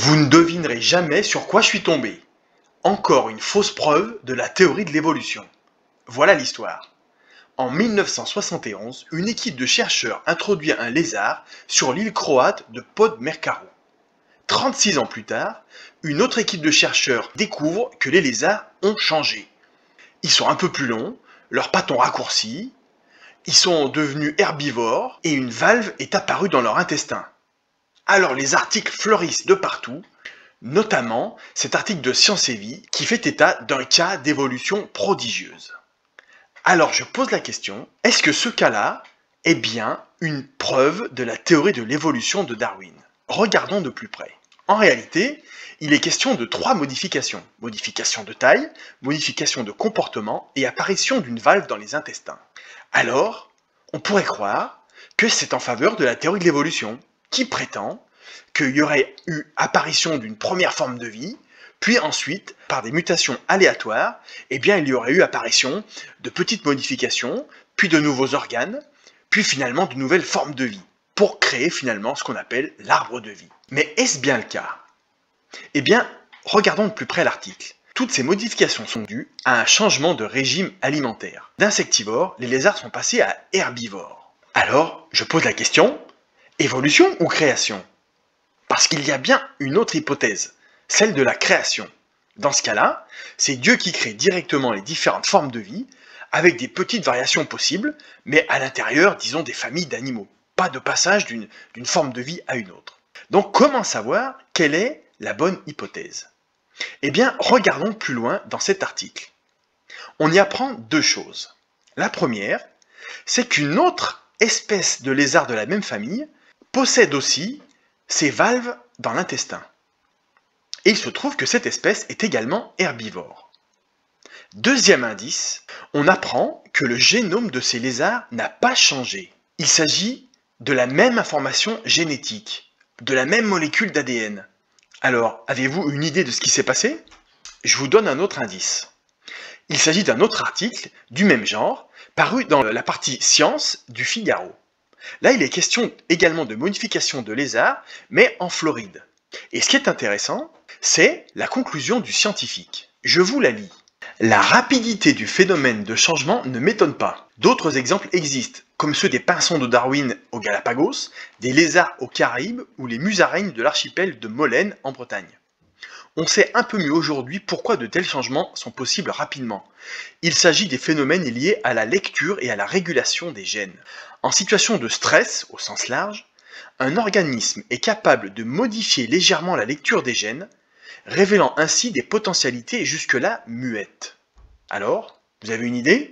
Vous ne devinerez jamais sur quoi je suis tombé. Encore une fausse preuve de la théorie de l'évolution. Voilà l'histoire. En 1971, une équipe de chercheurs introduit un lézard sur l'île croate de Podmercaro. 36 ans plus tard, une autre équipe de chercheurs découvre que les lézards ont changé. Ils sont un peu plus longs, leurs pattes ont raccourci, ils sont devenus herbivores et une valve est apparue dans leur intestin. Alors les articles fleurissent de partout, notamment cet article de Science et Vie qui fait état d'un cas d'évolution prodigieuse. Alors je pose la question, est-ce que ce cas-là est bien une preuve de la théorie de l'évolution de Darwin? Regardons de plus près. En réalité, il est question de 3 modifications. Modification de taille, modification de comportement et apparition d'une valve dans les intestins. Alors, on pourrait croire que c'est en faveur de la théorie de l'évolution, qui prétend qu'il y aurait eu apparition d'une première forme de vie, puis ensuite, par des mutations aléatoires, il y aurait eu apparition de petites modifications, puis de nouveaux organes, puis finalement de nouvelles formes de vie, pour créer finalement ce qu'on appelle l'arbre de vie. Mais est-ce bien le cas? Regardons de plus près l'article. Toutes ces modifications sont dues à un changement de régime alimentaire. D'insectivores, les lézards sont passés à herbivores. Alors, je pose la question, évolution ou création? Parce qu'il y a bien une autre hypothèse, celle de la création. Dans ce cas-là, c'est Dieu qui crée directement les différentes formes de vie, avec des petites variations possibles, mais à l'intérieur, disons, des familles d'animaux. Pas de passage d'une forme de vie à une autre. Donc comment savoir quelle est la bonne hypothèse? Regardons plus loin dans cet article. On y apprend 2 choses. La première, c'est qu'une autre espèce de lézard de la même famille possède aussi ces valves dans l'intestin. Et il se trouve que cette espèce est également herbivore. Deuxième indice, on apprend que le génome de ces lézards n'a pas changé. Il s'agit de la même information génétique, de la même molécule d'ADN. Alors, avez-vous une idée de ce qui s'est passé? Je vous donne un autre indice. Il s'agit d'un autre article du même genre, paru dans la partie Science du Figaro. Là, il est question également de modification de lézards, mais en Floride. Et ce qui est intéressant, c'est la conclusion du scientifique. Je vous la lis. La rapidité du phénomène de changement ne m'étonne pas. D'autres exemples existent, comme ceux des pinsons de Darwin aux Galapagos, des lézards aux Caraïbes ou les musaraignes de l'archipel de Molène en Bretagne. On sait un peu mieux aujourd'hui pourquoi de tels changements sont possibles rapidement. Il s'agit des phénomènes liés à la lecture et à la régulation des gènes. En situation de stress, au sens large, un organisme est capable de modifier légèrement la lecture des gènes, révélant ainsi des potentialités jusque-là muettes. Alors, vous avez une idée?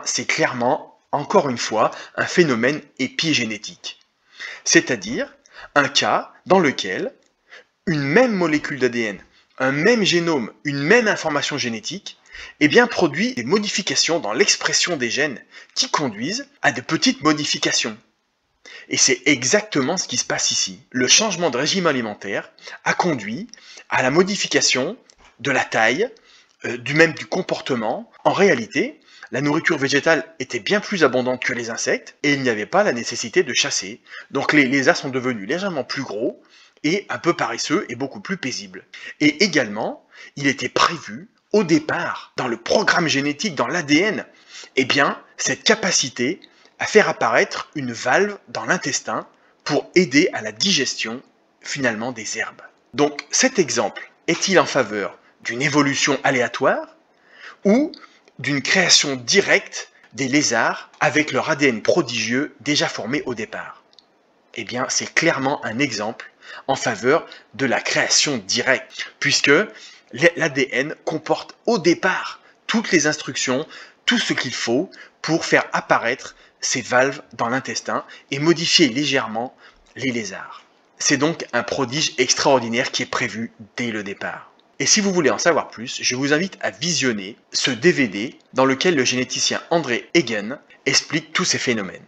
C'est clairement, encore une fois, un phénomène épigénétique. C'est-à-dire un cas dans lequel une même molécule d'ADN, un même génome, une même information génétique, produit des modifications dans l'expression des gènes qui conduisent à de petites modifications. Et c'est exactement ce qui se passe ici. Le changement de régime alimentaire a conduit à la modification de la taille, du comportement. En réalité, la nourriture végétale était bien plus abondante que les insectes et il n'y avait pas la nécessité de chasser. Donc les lézards sont devenus légèrement plus gros et un peu paresseux et beaucoup plus paisibles. Et également, il était prévu au départ, dans le programme génétique, dans l'ADN, cette capacité à faire apparaître une valve dans l'intestin pour aider à la digestion, finalement, des herbes. Donc cet exemple est-il en faveur d'une évolution aléatoire ou d'une création directe des lézards avec leur ADN prodigieux déjà formé au départ? C'est clairement un exemple en faveur de la création directe, puisque l'ADN comporte au départ toutes les instructions, tout ce qu'il faut pour faire apparaître ces valves dans l'intestin et modifier légèrement les lézards. C'est donc un prodige extraordinaire qui est prévu dès le départ. Et si vous voulez en savoir plus, je vous invite à visionner ce DVD dans lequel le généticien André Hagen explique tous ces phénomènes.